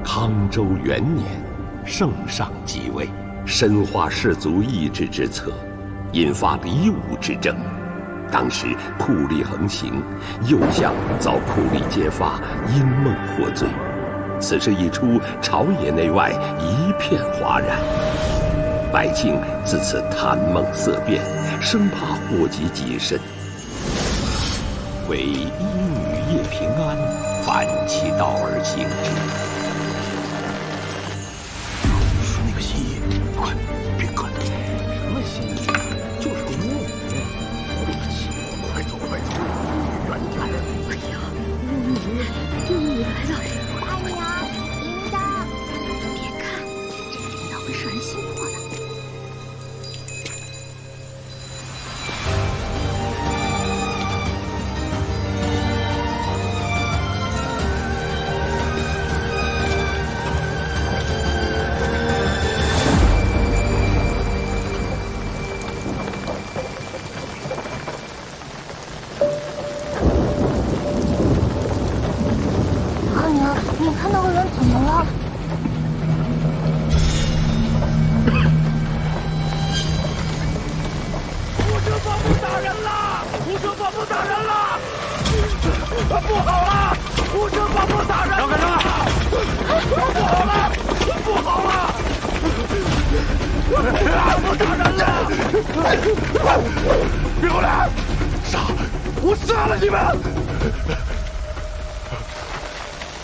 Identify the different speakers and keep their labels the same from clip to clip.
Speaker 1: 康州元年，圣上即位，深化士族意志之策，引发黎武之争。当时酷吏横行，右相遭酷吏揭发，因梦获罪。此事一出，朝野内外一片哗然，百姓自此谈梦色变，生怕祸及己身。为医女叶平安反其道而行之。
Speaker 2: 说那个心意，快，别搁那。
Speaker 3: 什么心意？就是个巫女。
Speaker 2: 快走，快走，远点。
Speaker 4: 哎呀，巫女来了！
Speaker 5: 大娘，铃铛。
Speaker 4: 别看，这个铃铛会摄人心魄的。
Speaker 5: 你看那个人怎么了？
Speaker 3: 护城堡部打人了！护城堡部打人了！不好了！护城堡部打人了！让开！不好了！不好了！不打人了！别过来！我杀了你们！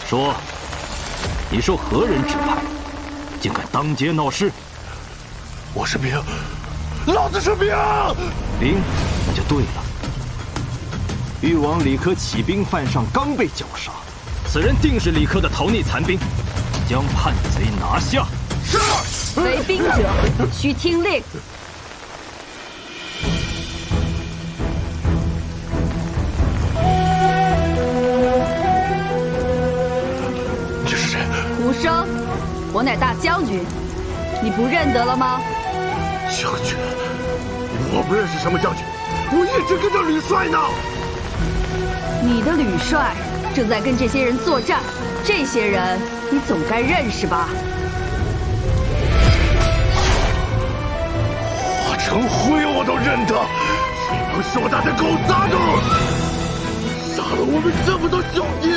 Speaker 6: 说，你受何人指派，竟敢当街闹事？
Speaker 3: 我是兵，老子是兵。
Speaker 6: 兵，那就对了。誉王李科起兵犯上，刚被绞杀，此人定是李科的逃匿残兵，将叛贼拿下。
Speaker 3: 是。
Speaker 4: 为兵者，须听令。无声，我乃大将军，你不认得了吗？
Speaker 3: 将军，我不认识什么将军，我一直跟着吕帅呢。
Speaker 4: 你的吕帅正在跟这些人作战，这些人你总该认识吧？
Speaker 3: 华成辉我都认得，这帮硕大的狗杂种，杀了我们这么多兄弟。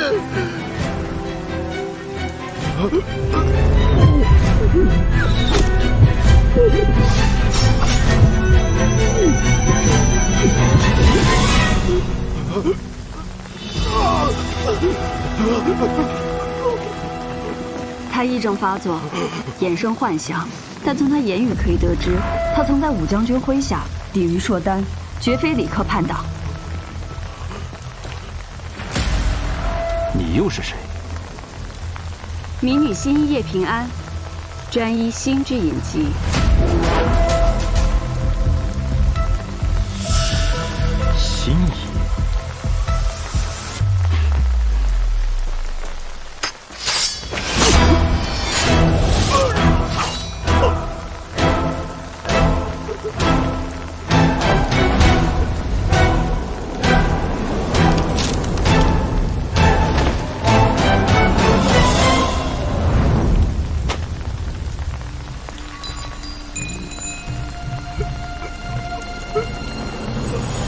Speaker 4: 他癔症发作，衍生幻想，但从他言语可以得知，他曾在武将军麾下抵御硕丹，绝非李克叛党。
Speaker 6: 你又是谁？
Speaker 4: 民女新医叶平安，专医心之隐疾。
Speaker 6: 心医。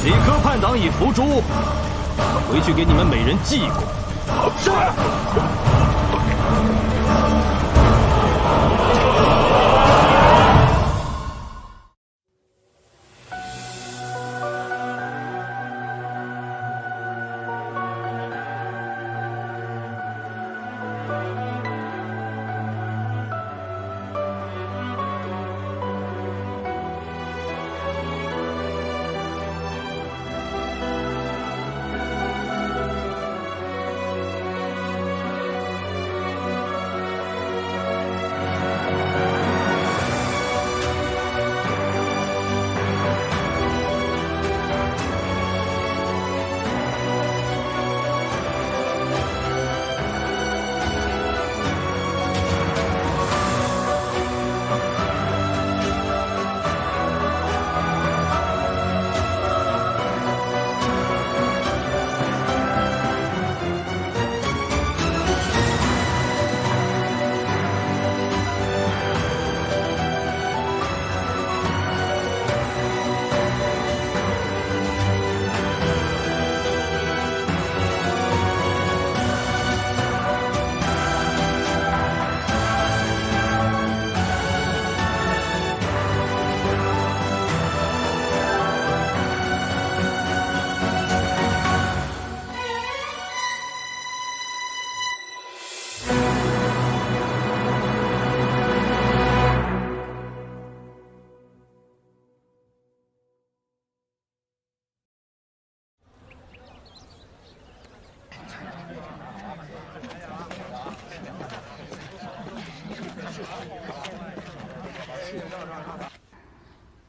Speaker 6: 李科叛党已伏诛，回去给你们每人记过。
Speaker 3: 是。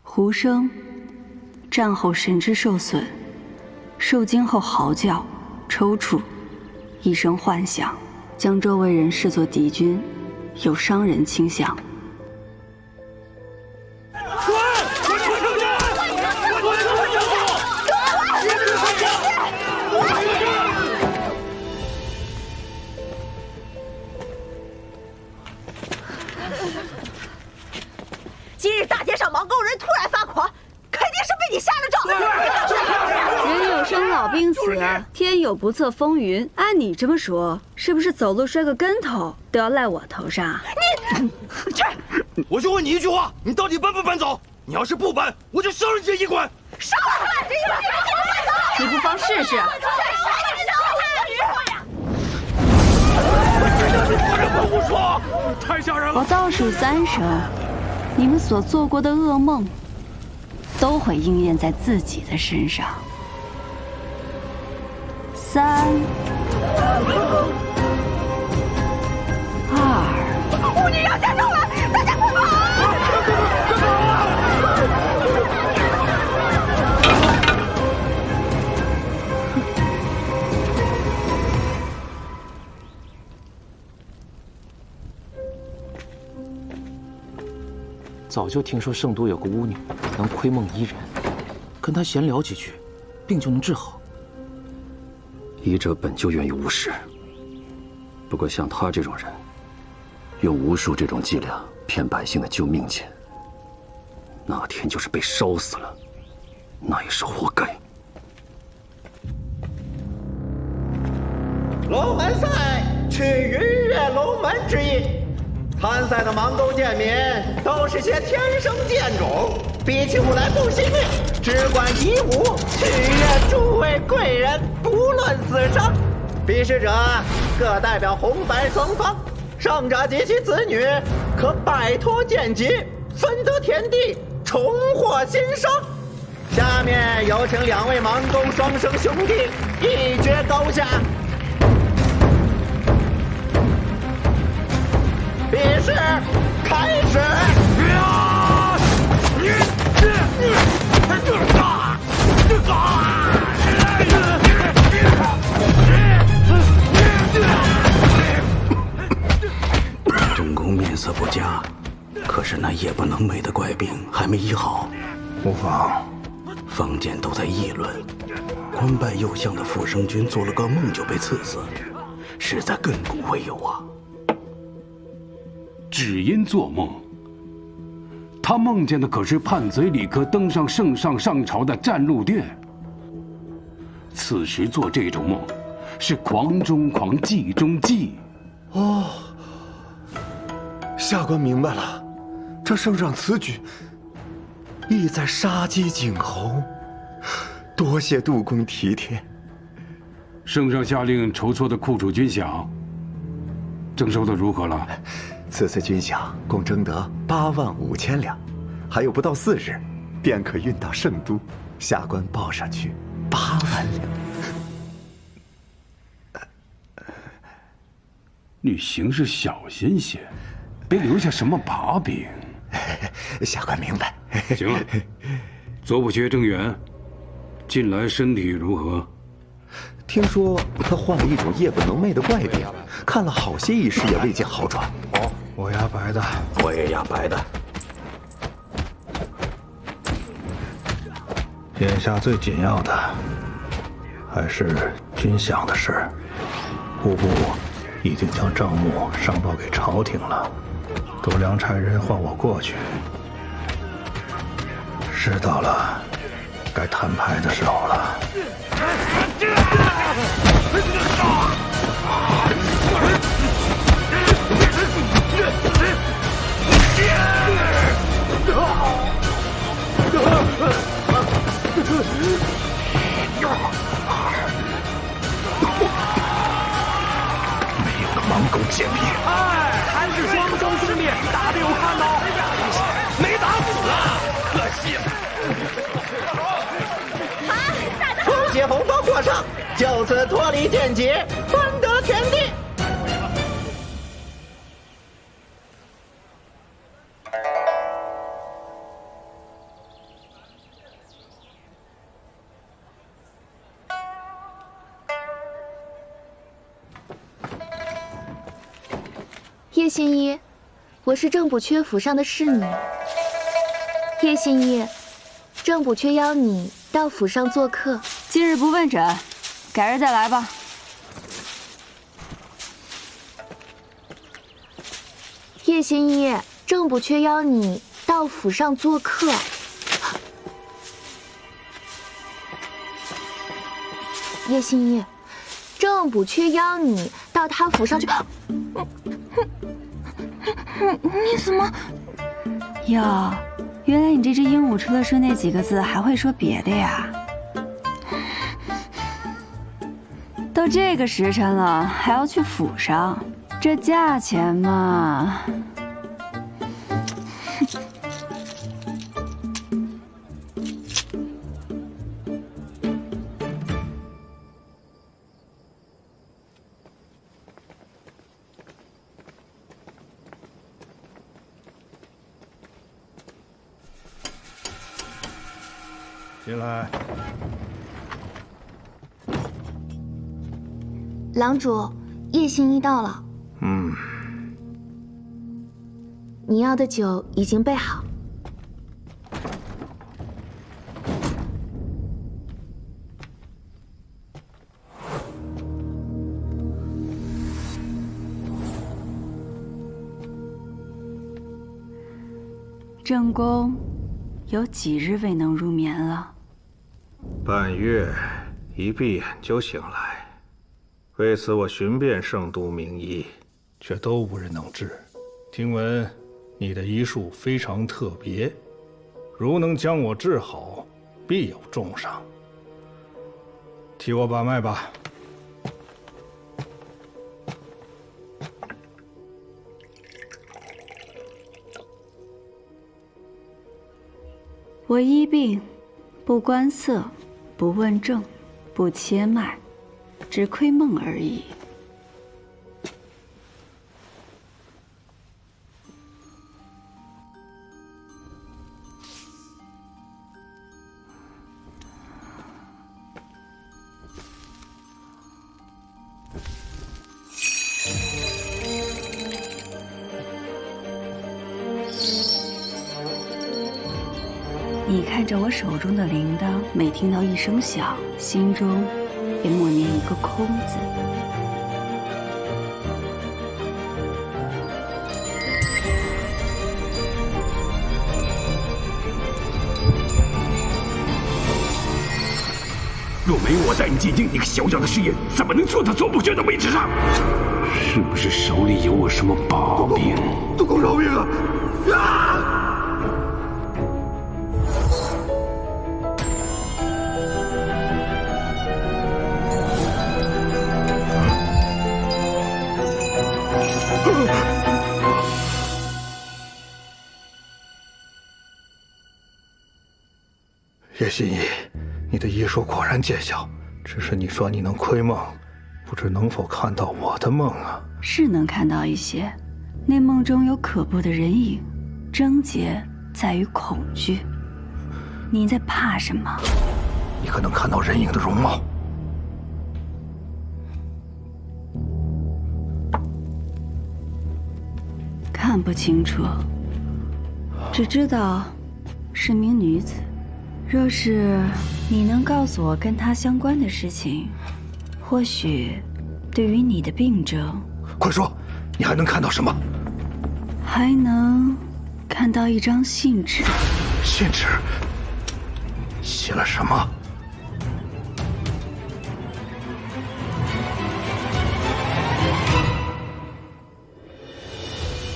Speaker 4: 胡生战后神志受损，受惊后嚎叫、抽搐，一生幻想，将周围人视作敌军，有伤人倾向。
Speaker 7: 今日大街上盲沟人突然发狂，肯定是被你下了咒。
Speaker 4: 人有生老病死，天有不测风云。按你这么说，是不是走路摔个跟头都要赖我头上？
Speaker 3: 你去！我就问你一句话，你到底搬不搬走？你要是不搬，我就烧了这一馆。
Speaker 7: 烧了这一馆！
Speaker 4: 你不妨试试。
Speaker 3: 胡说，太吓人了！
Speaker 4: 我倒数3声，你们所做过的噩梦，都会应验在自己的身上。3、2。
Speaker 7: 巫女要下咒了，大家快跑！
Speaker 6: 早就听说圣都有个巫女能窥梦医人，跟她闲聊几句，病就能治好。
Speaker 8: 医者本就源于巫师，不过像他这种人，用巫术这种伎俩骗百姓的救命钱，哪天就是被烧死了，那也是活该。
Speaker 9: 龙门赛取逾越龙门之意。参赛的盲沟贱民都是些天生贱种，比起武来不惜命，只管以武取悦诸位贵人，不论死生。比试者各代表红白双方，胜者及其子女可摆脱贱疾，分得田地，重获新生。下面有请2位盲沟双生兄弟一决高下。比试开始！
Speaker 10: 正宫面色不佳，可是那夜不能寐的怪病还没医好。无妨，坊间都在议论，官拜右相的傅生君做了个梦就被赐死，实在亘古未有啊。
Speaker 11: 只因做梦，他梦见的可是叛贼李克登上圣上上朝的战鹿殿。此时做这种梦，是狂中狂，忌中忌。
Speaker 2: 哦，下官明白了，这圣上此举，意在杀鸡儆猴。多谢杜公体贴。
Speaker 11: 圣上下令筹措的库储军饷，征收的如何了？
Speaker 2: 此次军饷共征得85000两，还有不到4日，便可运到圣都。下官报上去8万两。
Speaker 11: 你行事小心些，别留下什么把柄。
Speaker 2: 下官明白。
Speaker 11: 行了，左补学郑远近来身体如何？
Speaker 2: 听说他患了一种夜不能寐的怪病，看了好些医师也未见好转。
Speaker 10: 哦，我压白的，我也压白的。
Speaker 12: 眼下最紧要的还是军饷的事，户部已经将账目上报给朝廷了，度量差人唤我过去。是到了该摊牌的时候了。
Speaker 2: 没有个盲狗贱民。
Speaker 3: 哎，还是双生兄弟打得有看头。没打死啊，可惜了。
Speaker 9: 恭喜红方获胜，就此脱离剑劫，分得田地。
Speaker 5: 叶新一，我是正补阙府上的侍女。叶新一，正补阙邀你到府上做客。
Speaker 4: 今日不问诊，改日再来吧。
Speaker 5: 叶新一，正补阙邀你到府上做客。叶新一，正补阙邀你到他府上去。你怎么？
Speaker 4: 哟，原来你这只鹦鹉除了说那几个字，还会说别的呀？都这个时辰了，还要去府上，这价钱嘛……
Speaker 12: 进来。
Speaker 5: 郎主，叶新一到了。你要的酒已经备好。
Speaker 4: 正宫有几日未能入眠了？
Speaker 12: 半月，一闭眼就醒来。为此我寻遍圣都名医，却都无人能治。听闻你的医术非常特别，如能将我治好，必有重赏。替我把脉吧。
Speaker 4: 我医病，不观色，不问症，不切脉，只窥梦而已。你看着我手中的铃铛，每听到一声响，心中便默念一个空字。
Speaker 11: 若没我带你进京，一个小小的事业怎么能做到总补阙的位置上？是不是手里有我什么把柄？
Speaker 3: 督公饶命啊！啊！
Speaker 12: 叶心怡，你的医术果然见效，只是你说你能窥梦，不知能否看到我的梦啊？
Speaker 4: 是能看到一些，那梦中有可怖的人影，症结在于恐惧。你在怕什么？
Speaker 12: 你可能看到人影的容貌。
Speaker 4: 看不清楚，只知道是名女子。若是你能告诉我跟她相关的事情，或许对于你的病症，
Speaker 12: 快说，你还能看到什么？
Speaker 4: 还能看到一张信纸。
Speaker 12: 信纸写了什么？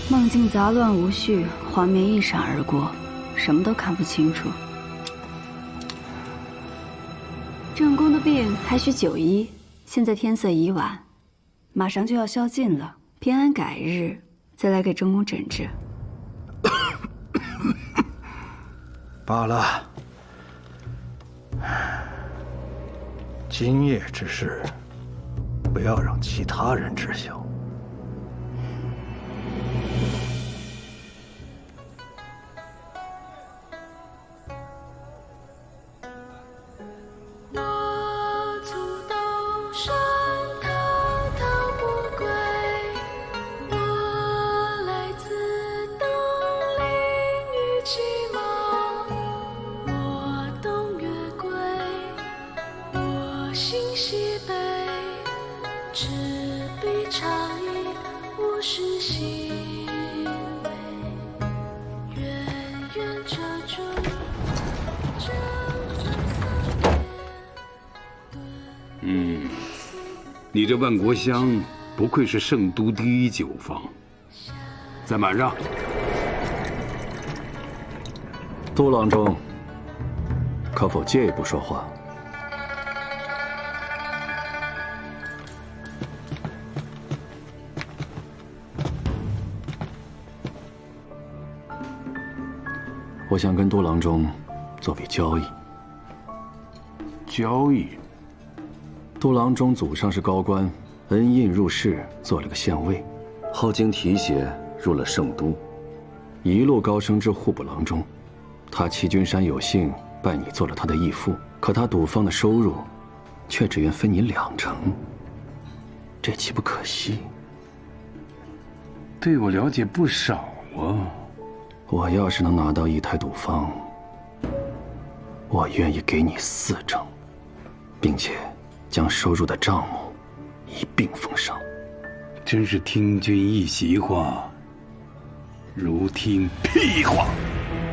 Speaker 4: 梦境杂乱无序，画面一闪而过，什么都看不清楚。正宫的病还需久医，现在天色已晚，马上就要宵禁了，偏安改日再来给正宫诊治。
Speaker 12: 罢了，今夜之事，不要让其他人知晓。
Speaker 5: 山滔滔不归，我
Speaker 11: 你这万国香不愧是圣都第一酒坊，再满上。
Speaker 8: 杜郎中，可否借一步说话？我想跟杜郎中做笔交易。
Speaker 11: 交易？
Speaker 8: 杜郎中祖上是高官，恩印入仕，做了个县尉，后经提携入了圣都，一路高升至户部郎中。他齐君山有幸拜你做了他的义父，可他赌坊的收入，却只愿分你2成，这岂不可惜？
Speaker 11: 对我了解不少啊。
Speaker 8: 我要是能拿到一台赌坊，我愿意给你4成，并且将收入的账目一并奉上。
Speaker 11: 真是听君一席话，如听屁话。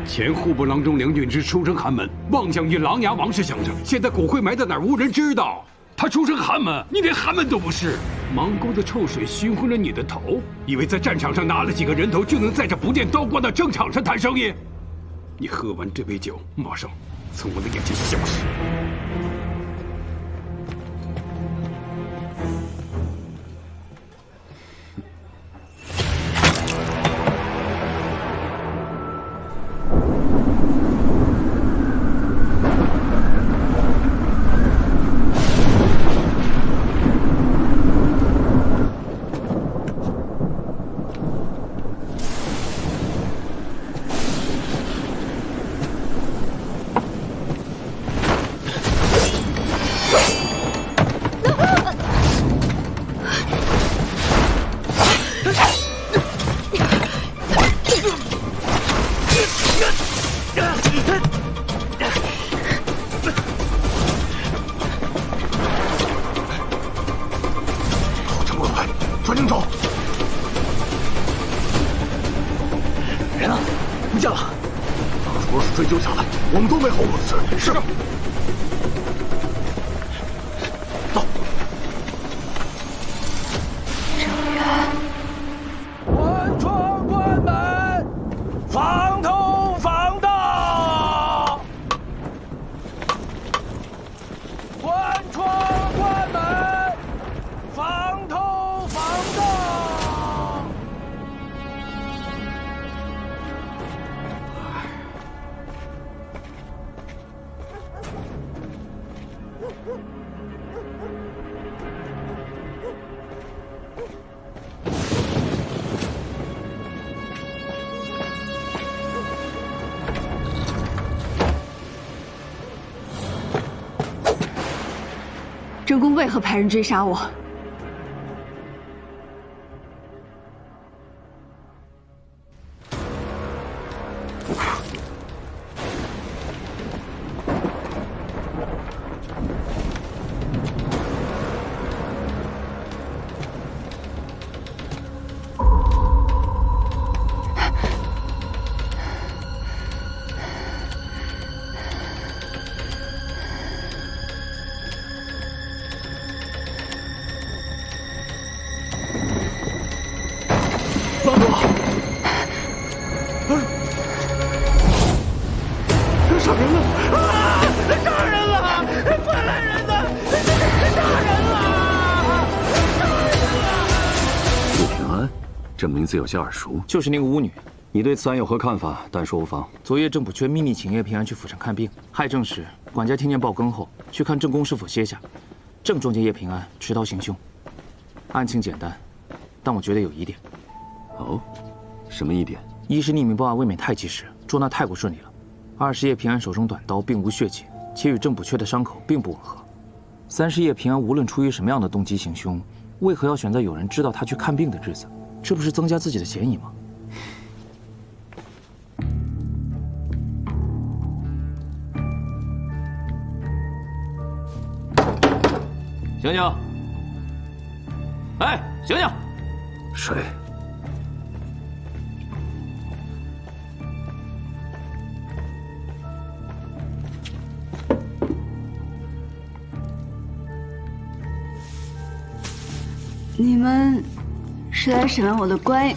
Speaker 11: 前户部郎中梁俊之出身寒门，妄想与琅琊王氏相争，现在骨灰埋在哪儿无人知道。他出身寒门，你连寒门都不是。芒沟的臭水熏昏了你的头，以为在战场上拿了几个人头就能在这不见刀光的争场上谈生意？你喝完这杯酒，马上从我的眼前消失。
Speaker 4: 郑公为何派人追杀我？
Speaker 8: 这名字有些耳熟，
Speaker 6: 就是那个巫女。
Speaker 8: 你对此案有何看法？但说无妨。
Speaker 6: 昨夜郑补缺秘密请叶平安去府上看病，害症时，管家听见报更后，去看郑公是否歇下，正撞见叶平安持刀行凶。案情简单，但我觉得有疑点。
Speaker 8: 哦，什么疑点？
Speaker 6: 一是匿名报案未免太及时，捉拿太过顺利了；二是叶平安手中短刀并无血迹，且与郑补缺的伤口并不吻合；三是叶平安无论出于什么样的动机行凶，为何要选在有人知道他去看病的日子？这不是增加自己的嫌疑吗？醒醒！哎，醒醒！
Speaker 8: 谁？
Speaker 4: 你们是来审问我的官？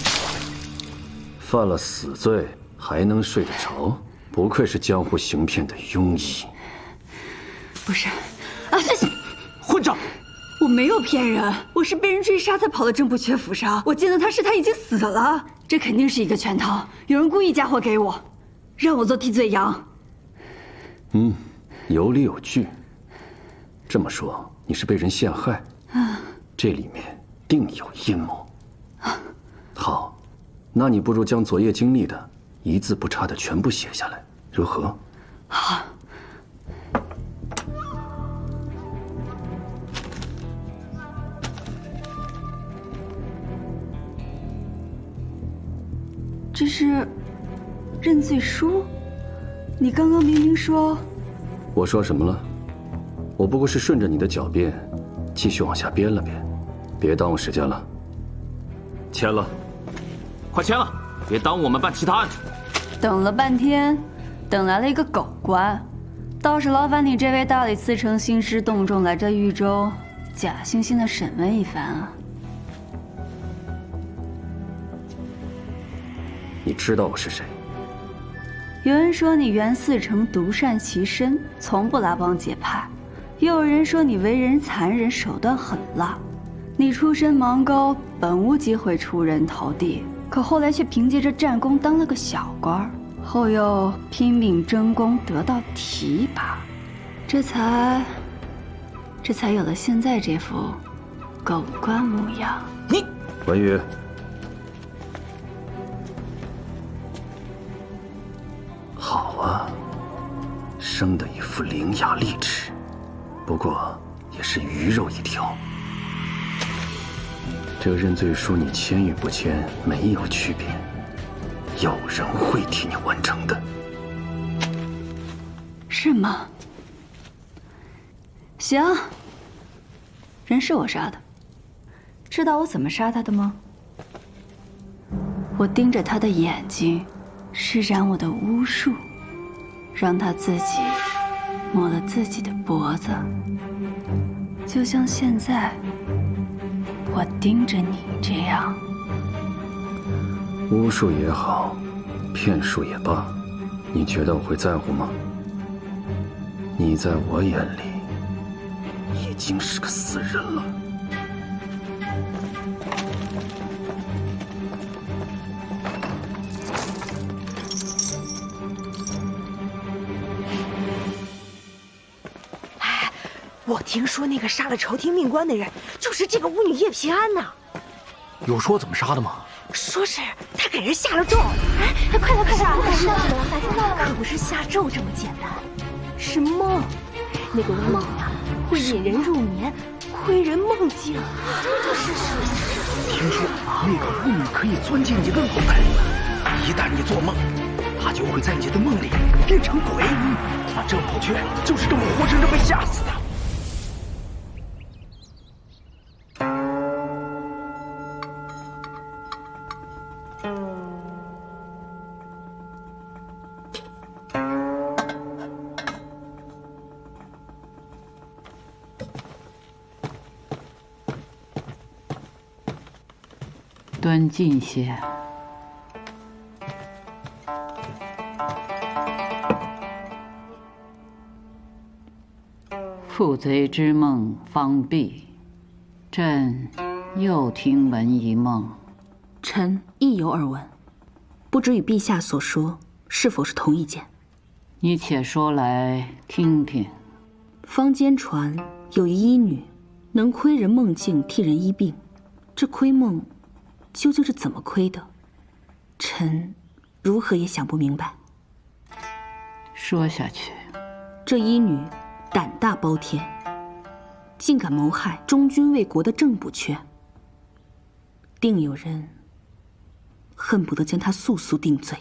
Speaker 8: 犯了死罪还能睡得着，不愧是江湖行骗的庸医。
Speaker 4: 不是，啊，这
Speaker 6: 混账！
Speaker 4: 我没有骗人，我是被人追杀才跑到郑不缺府上。我见到他时，他已经死了。这肯定是一个圈套，有人故意嫁祸给我，让我做替罪羊。
Speaker 8: 有理有据。这么说，你是被人陷害？这里面定有阴谋。好，那你不如将昨夜经历的一字不差的全部写下来，如何？
Speaker 4: 好。这是认罪书？你刚刚明明说……
Speaker 8: 我说什么了？我不过是顺着你的狡辩，继续往下编了编，别耽误时间了。签了，
Speaker 6: 快签了，别耽误我们办其他案子。
Speaker 4: 等了半天，等来了一个狗官，倒是劳烦你这位大理寺丞兴师动众来这豫州，假惺惺的审问一番啊。
Speaker 8: 你知道我是谁？
Speaker 4: 有人说你袁嗣成独善其身，从不拉帮结派；又有人说你为人残忍，手段狠辣。你出身芒沟，本无机会出人头地，可后来却凭借着战功当了个小官，后又拼命争功得到提拔，这才有了现在这副狗官模样。
Speaker 6: 你
Speaker 8: 文宇。好啊，生的一副伶牙俐齿，不过也是鱼肉一条。这个认罪书你签与不签没有区别，有人会替你完成的。
Speaker 4: 是吗？行，人是我杀的，知道我怎么杀他的吗？我盯着他的眼睛，施展我的巫术，让他自己摸了自己的脖子，就像现在我盯着你这样。
Speaker 8: 巫术也好，骗术也罢，你觉得我会在乎吗？你在我眼里已经是个死人了。
Speaker 7: 我听说那个杀了朝廷命官的人，就是这个巫女叶平安呐。
Speaker 6: 有说怎么杀的吗？
Speaker 7: 说是他给人下了咒。哎，快来！可不是下咒这么简单，是梦。那个巫女啊，会引人入眠，窥人梦境。
Speaker 3: 听说那个巫女可以钻进你的脑袋里，一旦你做梦，她就会在你的梦里变成鬼。那郑不缺就是这么活生生被吓死的。
Speaker 13: 端近些。负贼之梦方毕，朕又听闻一梦。
Speaker 14: 臣亦有耳闻，不知与陛下所说是否是同一件？
Speaker 13: 你且说来听听。
Speaker 14: 坊间传有一医女，能窥人梦境，替人医病。这窥梦究竟是怎么窥的？臣如何也想不明白。
Speaker 13: 说下去。
Speaker 14: 这医女胆大包天，竟敢谋害忠君为国的郑不缺，定有人恨不得将她速速定罪。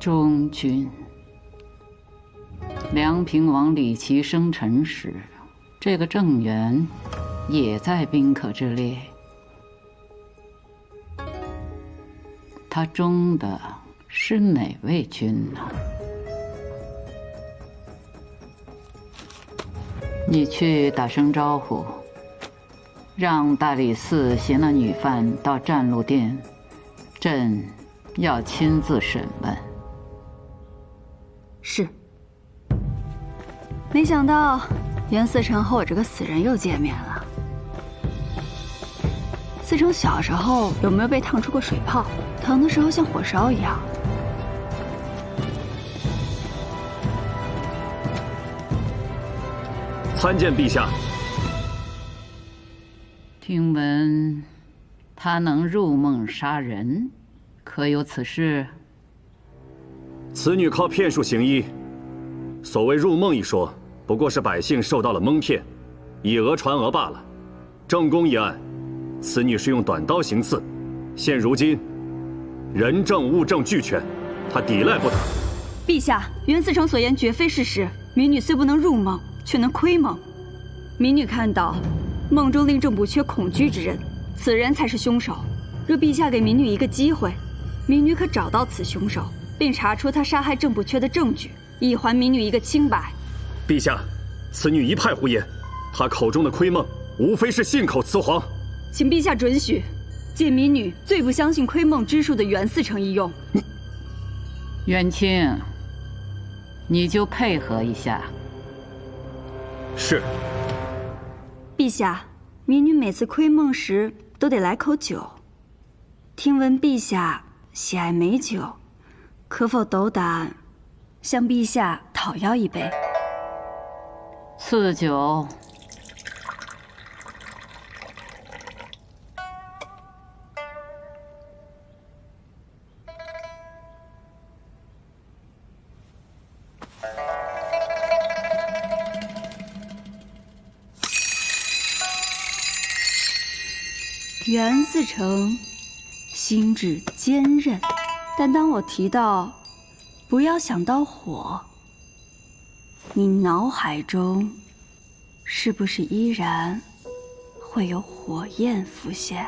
Speaker 13: 忠君，梁平王李琦生辰时，这个郑源也在宾客之列。他忠的是哪位君呢？你去打声招呼，让大理寺携那女犯到站路殿，朕要亲自审问。
Speaker 4: 是。没想到袁思成和我这个死人又见面了。思成小时候有没有被烫出过水泡？疼的时候像火烧一样。
Speaker 8: 参见陛下。
Speaker 13: 听闻他能入梦杀人，可有此事？
Speaker 8: 此女靠骗术行医，所谓入梦一说，不过是百姓受到了蒙骗，以讹传讹罢了。正宫一案，此女是用短刀行刺，现如今人证物证俱全，她抵赖不得。
Speaker 4: 陛下，袁思成所言绝非事实。民女虽不能入梦，却能窥梦。民女看到梦中令郑补缺恐惧之人，此人才是凶手。若陛下给民女一个机会，民女可找到此凶手，并查出他杀害郑补缺的证据，以还民女一个清白。
Speaker 8: 陛下，此女一派胡言，她口中的窥梦，无非是信口雌黄。
Speaker 4: 请陛下准许，借民女最不相信窥梦之术的袁思成一用。
Speaker 13: 元清，你就配合一下。
Speaker 8: 是。
Speaker 4: 陛下，民女每次窥梦时都得来口酒。听闻陛下喜爱美酒，可否斗胆向陛下讨要一杯？
Speaker 13: 赐酒。
Speaker 4: 袁思成心智坚韧，但当我提到不要想到火，你脑海中是不是依然会有火焰浮现？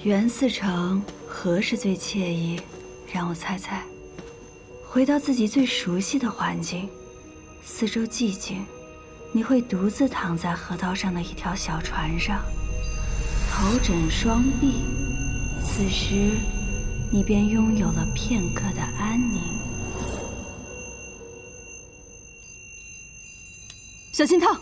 Speaker 4: 袁思成何时最惬意？让我猜猜。回到自己最熟悉的环境，四周寂静，你会独自躺在河道上的一条小船上，头枕双臂，此时你便拥有了片刻的安宁。小心烫！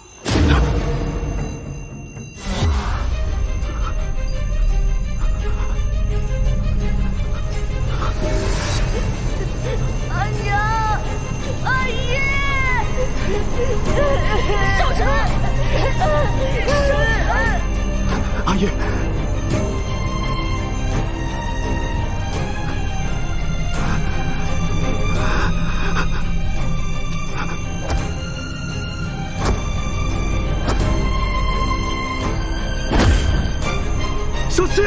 Speaker 3: 少神，
Speaker 2: 阿爷，
Speaker 8: 小心！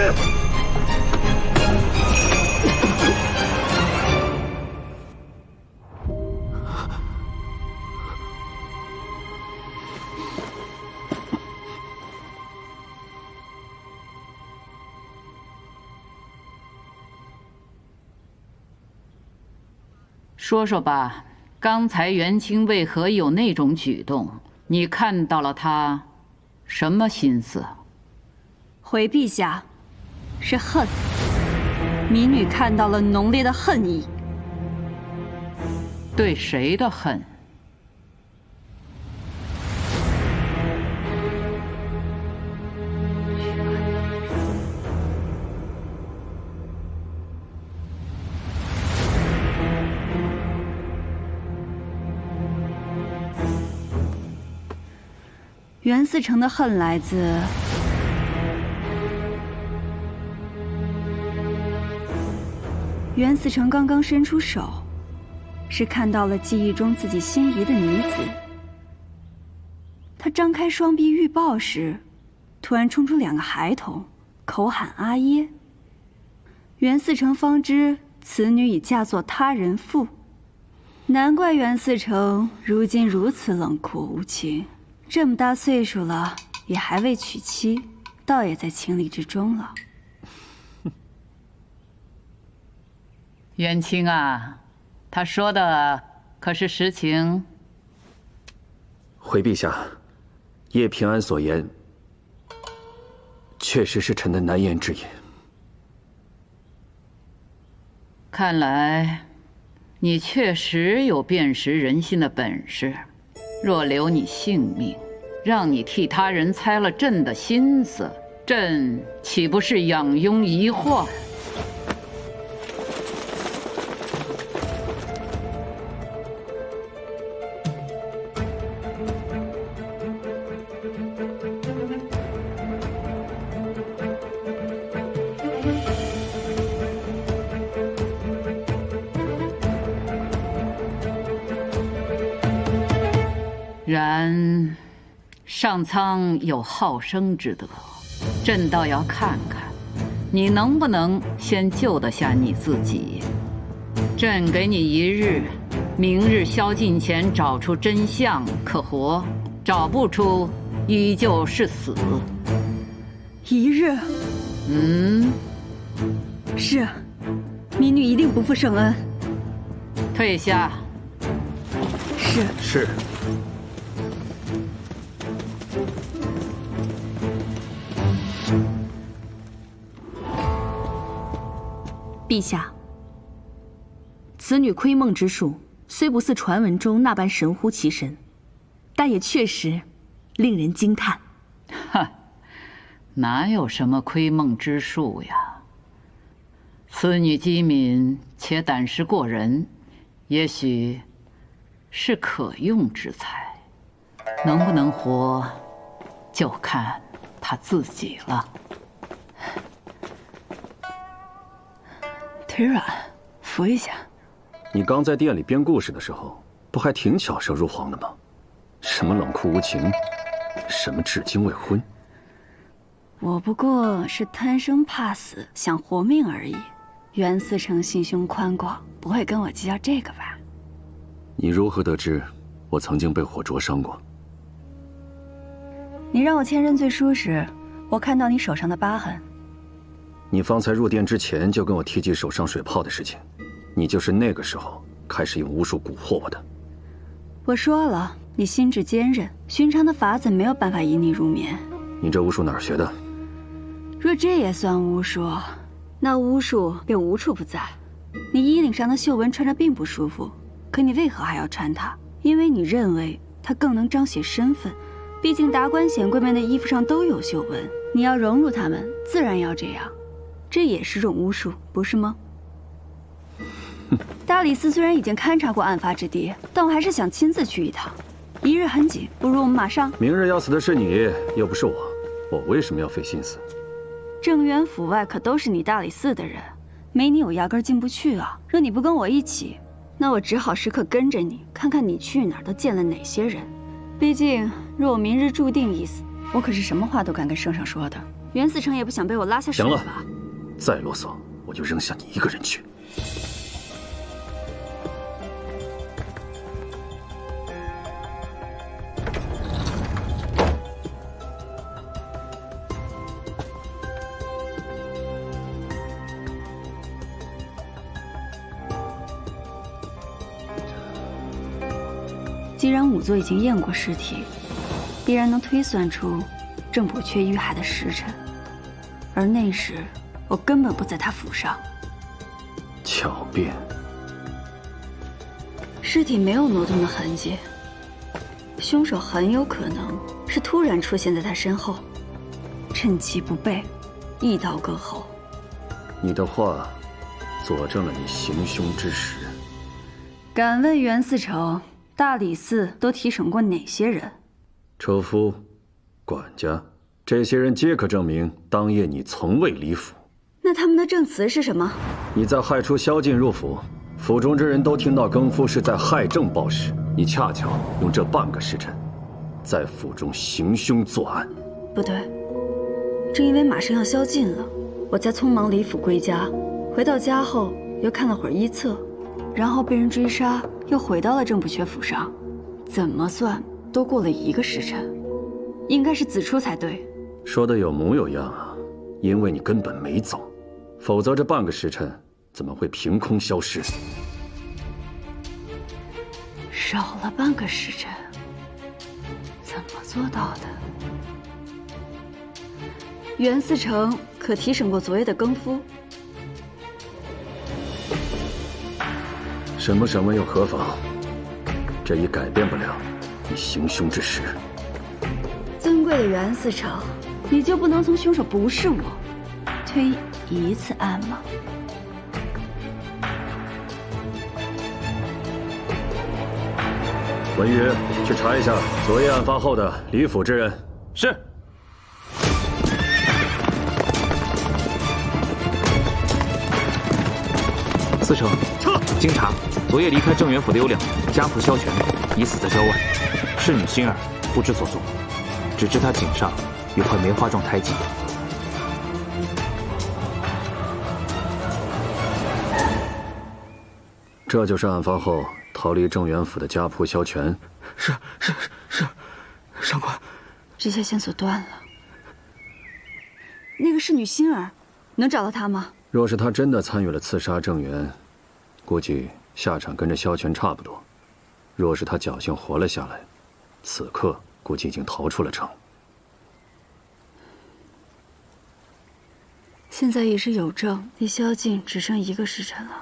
Speaker 13: 说说吧，刚才元清为何有那种举动？你看到了他什么心思？
Speaker 4: 回陛下，是恨。民女看到了浓烈的恨意。
Speaker 13: 对谁的恨？
Speaker 4: 袁思成的恨来自袁思成刚刚伸出手，是看到了记忆中自己心仪的女子。他张开双臂欲抱时，突然冲出2个孩童，口喊阿耶。袁思成方知此女已嫁作他人妇，难怪袁思成如今如此冷酷无情。这么大岁数了，也还未娶妻，倒也在情理之中了。
Speaker 13: 元清啊，他说的可是实情？
Speaker 8: 回陛下，叶平安所言，确实是臣的难言之隐。
Speaker 13: 看来，你确实有辨识人心的本事。若留你性命，让你替他人猜了朕的心思，朕岂不是养拥一患？然上苍有好生之德，朕倒要看看你能不能先救得下你自己。朕给你1日，明日宵禁前找出真相可活，找不出依旧是死。
Speaker 14: 1日？是，民女一定不负圣恩。
Speaker 13: 退下。
Speaker 8: 是。
Speaker 14: 陛下，此女窥梦之术虽不似传闻中那般神乎其神，但也确实令人惊叹。
Speaker 13: 哈，哪有什么窥梦之术呀？此女机敏且胆识过人，也许是可用之才，能不能活，就看她自己了。
Speaker 4: 腿软，扶一下。
Speaker 8: 你刚在店里编故事的时候，不还挺巧舌如簧的吗？什么冷酷无情，什么至今未婚。
Speaker 4: 我不过是贪生怕死，想活命而已。袁思成心胸宽广，不会跟我计较这个吧？
Speaker 8: 你如何得知我曾经被火灼伤过？
Speaker 4: 你让我签认罪书时，我看到你手上的疤痕。
Speaker 8: 你方才入殿之前就跟我提及手上水泡的事情，你就是那个时候开始用巫术蛊惑我的。
Speaker 4: 我说了，你心智坚韧，寻常的法子没有办法引你入眠。
Speaker 8: 你这巫术哪儿学的？
Speaker 4: 若这也算巫术，那巫术便无处不在。你衣领上的绣纹穿着并不舒服，可你为何还要穿它？因为你认为它更能彰显身份。毕竟达官显贵们的衣服上都有绣纹，你要融入他们，自然要这样。这也是种巫术，不是吗？大理寺虽然已经勘察过案发之地，但我还是想亲自去一趟。1日很紧，不如我们马上。
Speaker 8: 明日要死的是你，又不是我，我为什么要费心思？
Speaker 4: 正渊府外可都是你大理寺的人，没你我压根进不去啊。若你不跟我一起，那我只好时刻跟着你，看看你去哪儿都见了哪些人。毕竟若我明日注定一死，我可是什么话都敢跟圣上说的。袁思成也不想被我拉下水吧？
Speaker 8: 行了，再啰嗦我就扔下你一个人去。
Speaker 4: 既然仵作已经验过尸体，必然能推算出郑补阙遇害的时辰，而那时我根本不在他府上。
Speaker 8: 巧辩。
Speaker 4: 尸体没有挪动的痕迹，凶手很有可能是突然出现在他身后，趁其不备，一刀割喉。
Speaker 8: 你的话佐证了你行凶之时。
Speaker 4: 敢问袁思成，大理寺都提审过哪些人？
Speaker 8: 车夫、管家，这些人皆可证明当夜你从未离府。
Speaker 4: 那他们的证词是什么？
Speaker 8: 你在亥初宵禁入府，府中之人都听到更夫是在亥正报时，你恰巧用这半个时辰，在府中行凶作案。
Speaker 4: 不对，正因为马上要宵禁了，我才匆忙离府归家。回到家后又看了会儿医册，然后被人追杀，又回到了郑补阙府上。怎么算都过了1个时辰，应该是子初才对。
Speaker 8: 说的有模有样啊，因为你根本没走，否则这半个时辰怎么会凭空消失？
Speaker 4: 少了半个时辰，怎么做到的？袁思成可提审过昨夜的更夫？
Speaker 8: 审不审问又何妨？这已改变不了你行凶之时。
Speaker 4: 尊贵的袁思成，你就不能从凶手不是我推一次案吗？
Speaker 8: 文宇，去查一下昨夜案发后的李府之人。
Speaker 6: 是。司城，
Speaker 8: 撤！
Speaker 6: 经查，昨夜离开正元府的有2人，家仆萧全已死在郊外，侍女心儿不知所踪，只知她颈上有块梅花状胎记。
Speaker 8: 这就是案发后逃离正元府的家仆萧全。
Speaker 3: 是，上官。
Speaker 4: 这些线索断了。那个侍女心儿，能找到她吗？
Speaker 8: 若是他真的参与了刺杀郑源，估计下场跟着萧全差不多。若是他侥幸活了下来，此刻估计已经逃出了城。
Speaker 4: 现在已是有证，离宵禁只剩1个时辰了。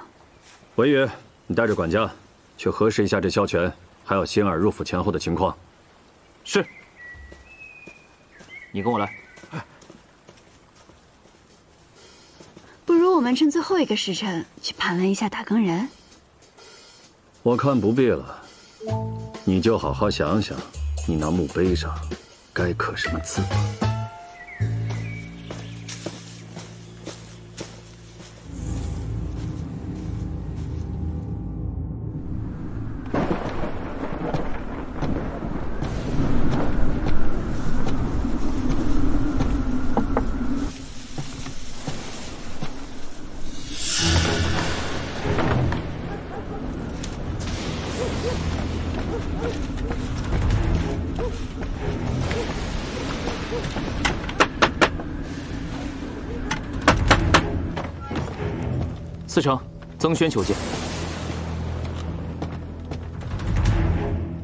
Speaker 8: 文宇，你带着管家去核实一下这萧全还有心儿入府前后的情况。
Speaker 6: 是。你跟我来。
Speaker 4: 不如我们趁最后1个时辰去盘问一下打更人。
Speaker 8: 我看不必了，你就好好想想，你那墓碑上该刻什么字吧。
Speaker 6: 司城，曾轩求见。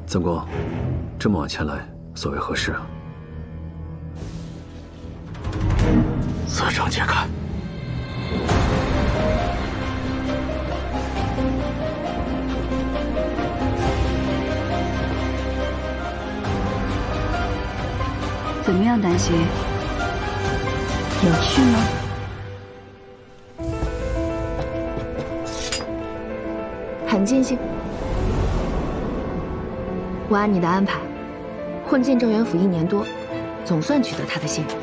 Speaker 8: 曾公，这么晚前来，所为何事啊？
Speaker 10: 司城且看。
Speaker 4: 怎么样，丹心？有趣吗？
Speaker 5: 很尽兴。我按你的安排，混进正元府1年多，总算取得他的信任。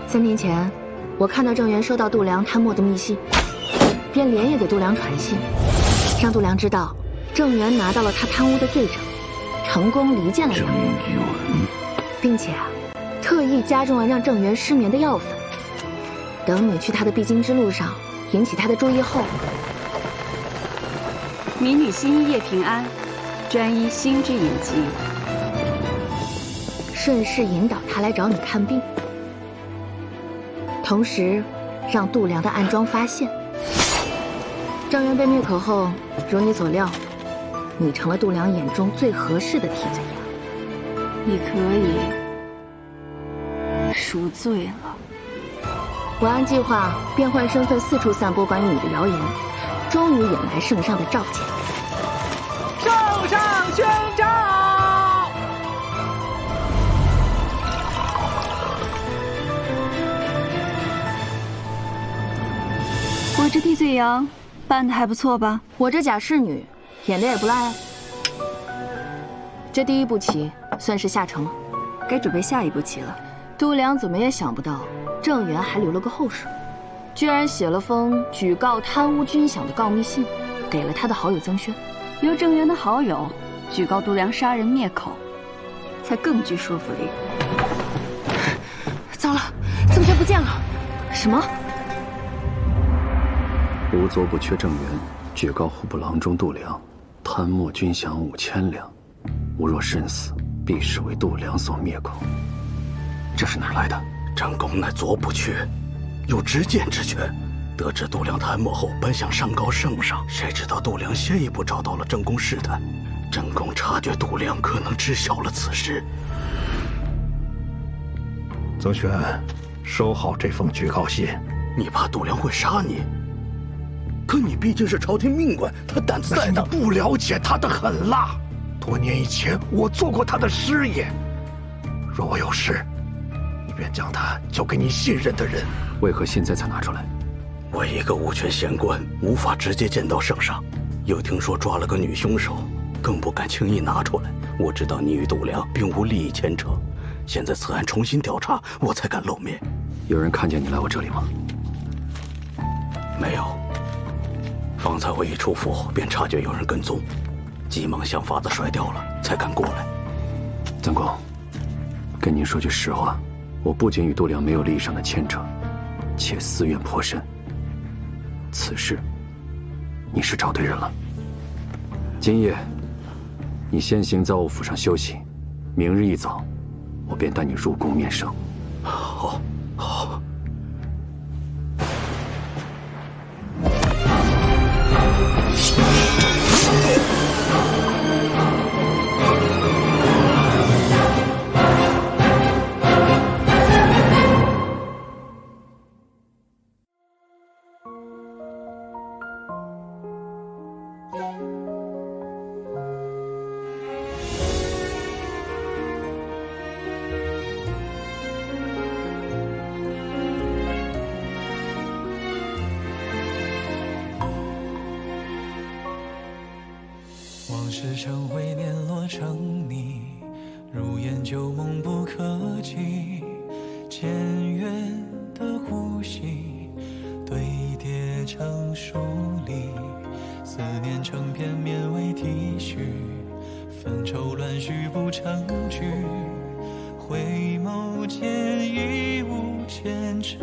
Speaker 5: 3年前，我看到郑源收到度量贪墨的密信，便连夜给度量传信，让度量知道郑源拿到了他贪污的罪证，成功离间了郑源，并且特意加重了让郑源失眠的药粉。等你去他的必经之路上引起他的注意后，
Speaker 4: 民女心一夜平安，专医心之隐疾，
Speaker 5: 顺势引导他来找你看病，同时让度量的暗桩发现。郑源被灭口后，如你所料，你成了度量眼中最合适的替罪羊。
Speaker 4: 你可以赎罪了。
Speaker 5: 我按计划变换身份四处散播关于你的谣言，终于引来圣上的召见。
Speaker 3: 圣上宣召！
Speaker 4: 我这替罪羊办得还不错吧？
Speaker 5: 我这假侍女演的也不赖啊。这第1步棋算是下成了，
Speaker 4: 该准备下一步棋了。
Speaker 5: 度量怎么也想不到，郑源还留了个后手，居然写了封举告贪污军饷的告密信，给了他的好友曾轩。
Speaker 4: 由郑源的好友举告度量杀人灭口，才更具说服力。
Speaker 5: 糟了，曾轩不见了！什么？
Speaker 8: 无所不缺郑源举告户部郎中度量贪墨军饷5000两，吾若身死，必视为度量所灭口。
Speaker 10: 这是哪来的？张公乃左补阙，有执剑之权，得知度量贪墨后，本想上告圣上，谁知道度量先一步找到了正宫试探。正宫察觉度量可能知晓了此事。
Speaker 12: 泽轩，收好这封举告信。
Speaker 10: 你怕度量会杀你？可你毕竟是朝廷命官，他胆子再大。
Speaker 12: 你不了解他的狠辣。多年以前，我做过他的师爷。若我有事，你便将他交给你信任的人。
Speaker 8: 为何现在才拿出来？
Speaker 10: 我一个无权闲官，无法直接见到圣上。又听说抓了个女凶手，更不敢轻易拿出来。我知道你与度量并无利益牵扯，现在此案重新调查，我才敢露面。
Speaker 8: 有人看见你来我这里吗？
Speaker 10: 没有。方才我一出府，便察觉有人跟踪，急忙想法子甩掉了，才敢过来。
Speaker 8: 曾公，跟您说句实话，我不仅与度量没有利益上的牵扯，且私怨颇深。此事，你是找对人了。今夜，你先行在我府上休息，明日一早，我便带你入宫面圣。
Speaker 10: 好，好。
Speaker 15: 往事成灰，碾落成泥，如烟旧梦不可及。渐远的呼吸堆叠成疏离，思念成片绵为体恤，纷愁乱絮不成句。回眸间已无前尘。